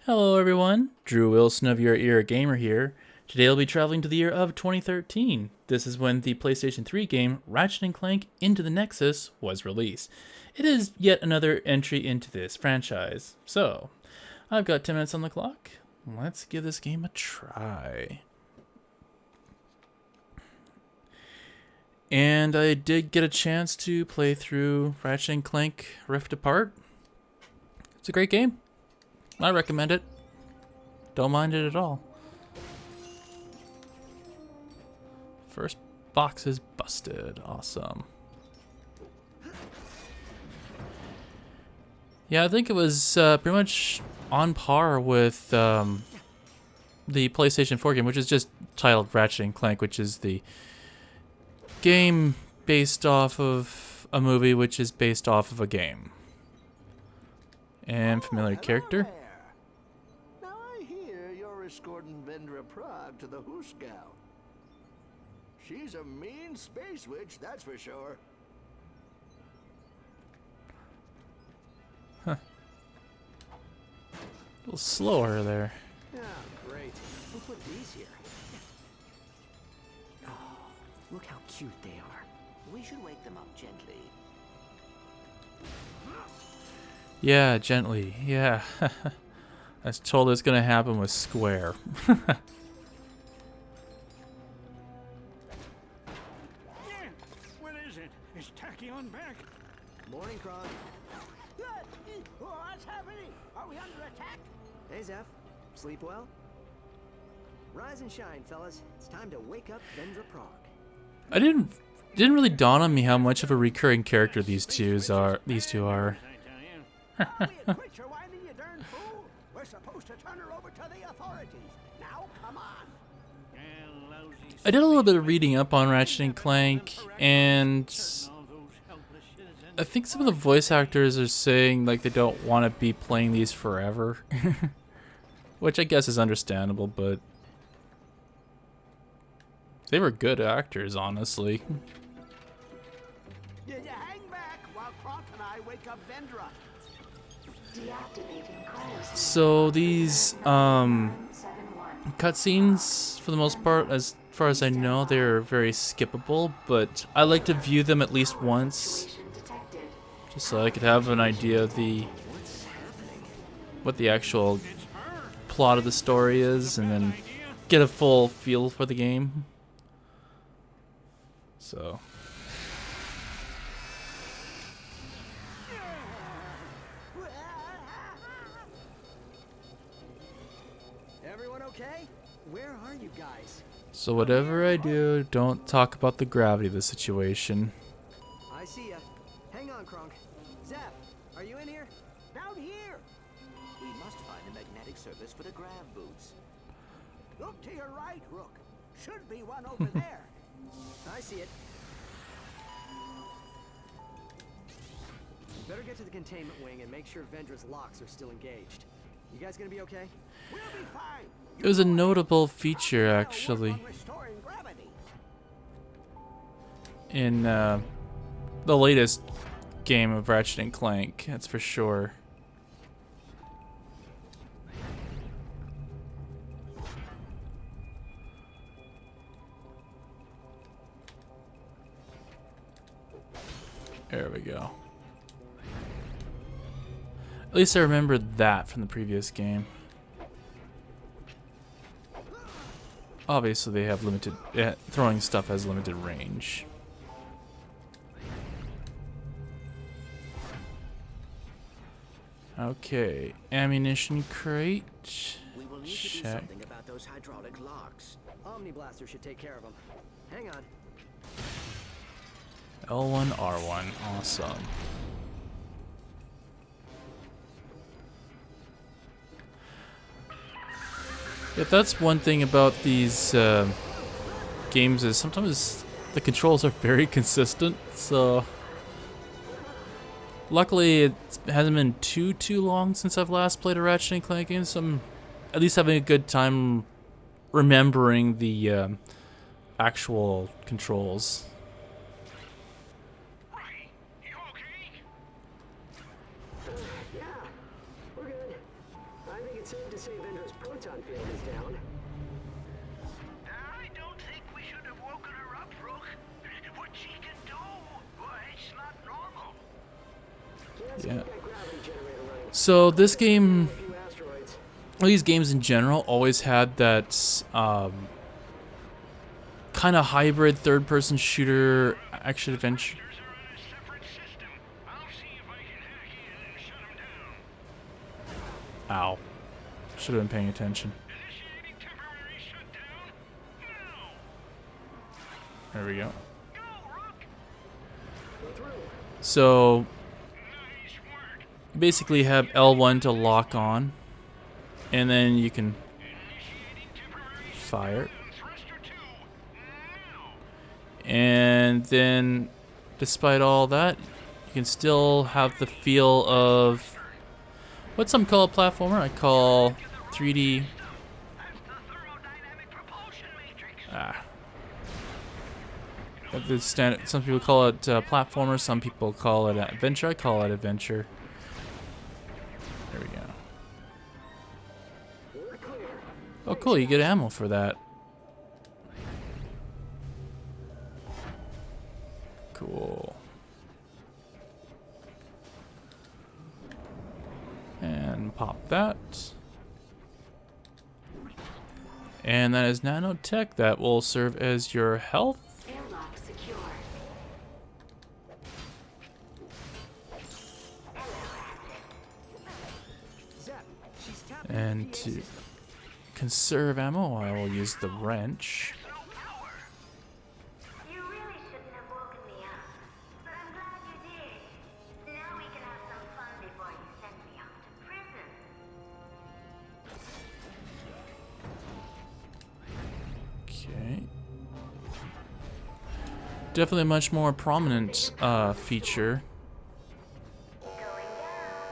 Hello everyone, Drew Wilson of Your Ear Gamer here. Today I'll be traveling to the year of 2013. This is when the PlayStation 3 game Ratchet Clank Into the Nexus was released. It is yet another entry into this franchise. So, I've got 10 minutes on the clock. Let's give this game a try. And I did get a chance to play through Ratchet Clank Rift Apart. It's a great game. I recommend it. Don't mind it at all. First box is busted. Awesome. Yeah, I think it was pretty much on par with the PlayStation 4 game, which is just titled Ratchet Clank, which is the game based off of a movie, which is based off of a game. And familiar character. Now I hear you're escorting Vendra Prague to the Husgau. She's a mean space witch, that's for sure. A little slower there. Yeah, great. Who put these here? Oh, look how cute they are. We should wake them up gently. Yeah, gently. Yeah. I was told it's gonna happen with Square. What is it? Is Tachyon back? Morning, Krog. What's happening? Are we under attack? Hey, Zeph. Sleep well? Rise and shine, fellas. It's time to wake up Vendra Prague. I didn't really dawn on me how much of a recurring character these two are. I tell you. You quit your whining, you darn fool. We're supposed to turn her over to the authorities. Now, come on. I did a little bit of reading up on Ratchet and Clank, and I think some of the voice actors are saying like they don't want to be playing these forever, which I guess is understandable, but they were good actors, honestly. You hang back while Kronk and I wake up Vendra. So these cutscenes, for the most part, as far as I know, they're very skippable, but I like to view them at least once, just so I could have an idea of what the actual plot of the story is, and then get a full feel for the game. So. Everyone okay? Where are you guys? So whatever I do, don't talk about the gravity of the situation. I see ya. Hang on, Kronk. Zeph, are you in here? Down here. We must find a magnetic surface for the grav boots. Look to your right, Rook. Should be one over there. I see it. Better get to the containment wing and make sure Vendra's locks are still engaged. You guys gonna be okay? We'll be fine. It was a notable feature, actually, On restoring gravity. in the latest game of Ratchet and Clank, that's for sure. There we go. At least I remember that from the previous game. Obviously, they have limited. Throwing stuff has limited range. Okay, ammunition crate. We will need to do Check. something about those hydraulic locks. Omni Blaster should take care of them. Hang on. L1, R1, awesome. Yeah, that's one thing about these games is sometimes the controls are very consistent. So luckily, it hasn't been too long since I've last played a Ratchet and Clank game, so I'm at least having a good time remembering the actual controls. You okay? Yeah, we're good. I think it's safe to say Vendra's proton field is down. I don't think we should have woken her up, Rook. What she can do, boy, it's not normal. Yeah. That gravity generator running. So this game, A few asteroids. all these games in general, always had that kind of hybrid third-person shooter action adventure. Monsters are on a separate system. I'll see if I can hack in and shut them down. Ow. Should have been paying attention. Initiating temporary shutdown. No. There we go. Go, Rook. Go through. So Nice work. you basically have L1 to lock on, and then you can Initiating temporary fire. thruster 2. Now. And then, despite all that, you can still have the feel of what some call a platformer. I call 3D. That's the thermodynamic propulsion matrix. The standard. Some people call it platformer. Some people call it adventure. I call it adventure. There we go. We're clear. Oh, cool! You get ammo for that. Cool. And pop that. And that is nanotech. That will serve as your health. Airlock secure. Zap, she's tapping And the PA to system. conserve ammo, I will use the wrench. No power. You really shouldn't have woken me up, but I'm glad you did. Now we can have some fun before you send me off to prison. Okay. Definitely a much more prominent feature. Going down.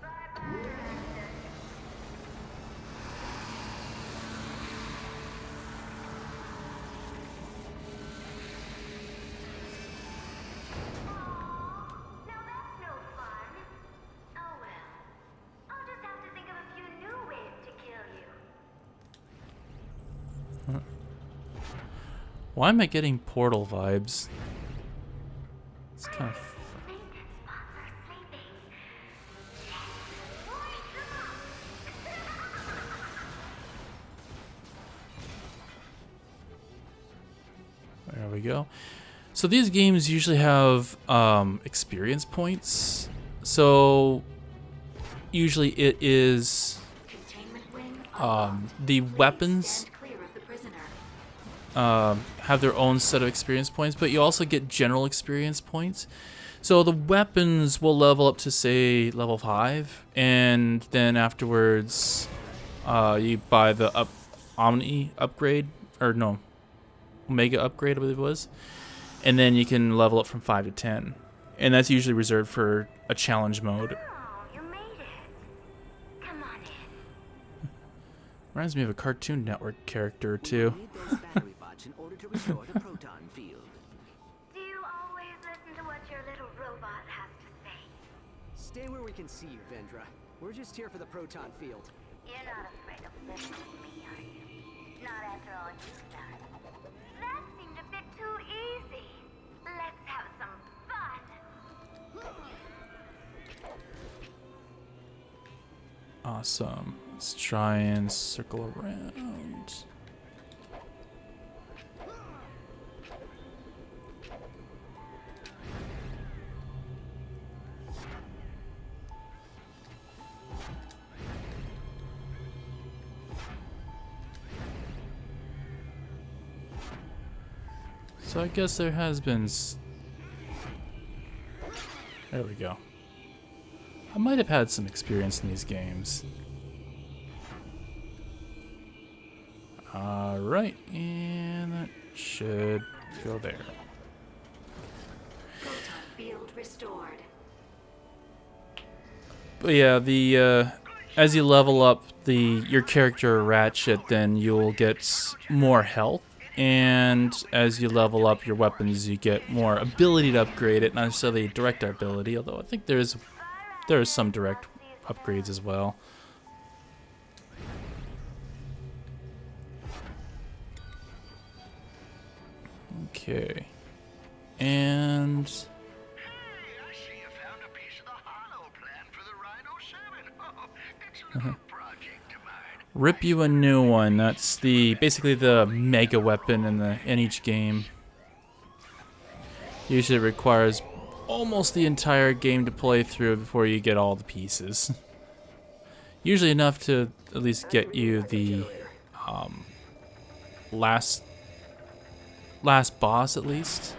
Bye-bye. Now that's no fun. Oh well. I'll just have to think of a few new ways to kill you. Why am I getting Portal vibes? It's kind of. Maintenance bots are sleeping. There we go. So these games usually have experience points. So usually it is Containment wing. the weapons Stand clear of the prisoner. have their own set of experience points, but you also get general experience points. So the weapons will level up to, say, level 5, and then afterwards you buy the Omni upgrade, or no, Omega upgrade, I believe it was, and then you can level up from 5 to 10. And that's usually reserved for a challenge mode. Oh, you made it. Come on in. Reminds me of a Cartoon Network character, We too. will need those battery bots in order to restore the proton field. Do you always listen to what your little robot has to say? Stay where we can see you, Vendra. We're just here for the proton field. You're not afraid of listening to me, are you? Not after all you've done. That seemed a bit too easy. Let's have some fun. Awesome. Let's try and circle around. So I guess there has been. There we go. I might have had some experience in these games. Alright, and that should go there. Proton field restored. But yeah, the as you level up your character Ratchet, then you'll get more health, and as you level up your weapons, you get more ability to upgrade it, not necessarily direct ability, although I think there is some direct upgrades as well. Okay. And Hey, I see you found a piece of the hollow plan for the Rhino 7. Oh, it's a little project of mine. rip you a new one. That's the basically the mega weapon in each game. Usually it requires almost the entire game to play through before you get all the pieces. Usually enough to at least get you the last boss at least.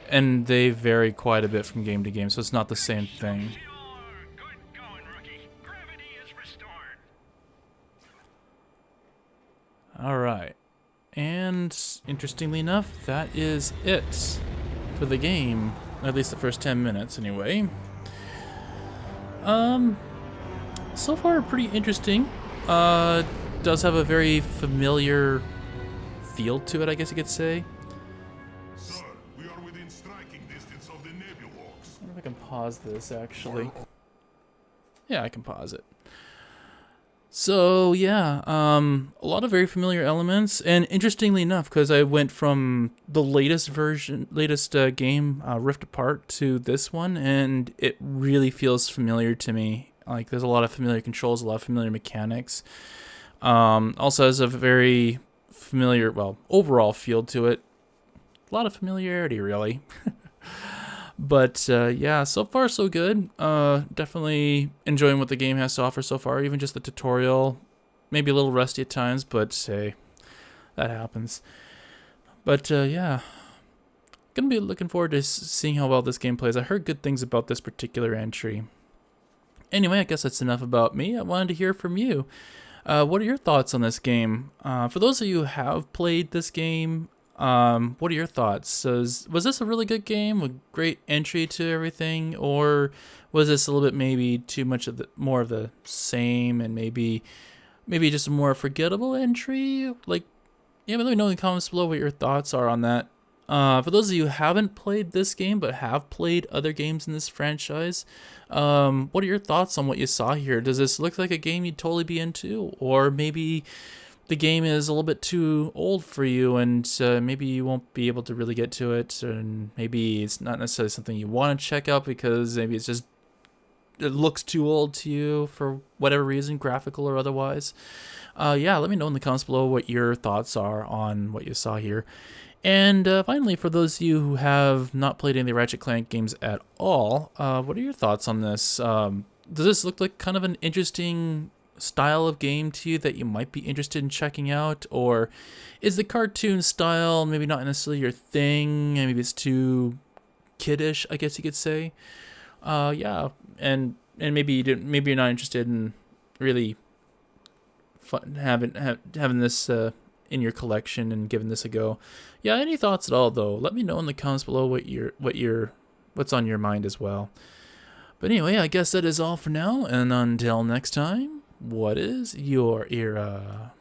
And they vary quite a bit from game to game, so it's not the same thing. Good going, rookie. Gravity is restored. Alright. And interestingly enough, that is it for the game. At least the first 10 minutes anyway. So far pretty interesting. Does have a very familiar feel to it, I guess you could say. Sir, we are within striking distance of the Nebulhawks. I wonder if I can pause this actually. Yeah, I can pause it. So yeah, a lot of very familiar elements, and interestingly enough, because I went from the latest game, Rift Apart, to this one, and it really feels familiar to me. Like there's a lot of familiar controls, a lot of familiar mechanics. Also has a very familiar, well, overall feel to it. A lot of familiarity, really. But yeah, so far so good. Definitely enjoying what the game has to offer so far. Even just the tutorial, maybe a little rusty at times, but hey, that happens. But yeah, gonna be looking forward to seeing how well this game plays. I heard good things about this particular entry. Anyway, I guess that's enough about me. I wanted to hear from you. What are your thoughts on this game? For those of you who have played this game, what are your thoughts? Was this a really good game, a great entry to everything, or was this a little bit maybe too much of more of the same, and maybe just a more forgettable entry? Like, yeah, let me know in the comments below what your thoughts are on that. For those of you who haven't played this game but have played other games in this franchise, what are your thoughts on what you saw here? Does this look like a game you'd totally be into, or maybe the game is a little bit too old for you, and maybe you won't be able to really get to it, and maybe it's not necessarily something you want to check out because maybe it looks too old to you for whatever reason, graphical or otherwise. Yeah, let me know in the comments below what your thoughts are on what you saw here. And finally, for those of you who have not played any of the Ratchet Clank games at all, what are your thoughts on this? Does this look like kind of an interesting style of game to you that you might be interested in checking out, or is the cartoon style maybe not necessarily your thing, and maybe it's too kiddish, I guess you could say? Yeah, and maybe maybe you're not interested in really having this in your collection and giving this a go. Yeah, any thoughts at all though? Let me know in the comments below what's on your mind as well. But anyway, I guess that is all for now, and until next time, what is your era?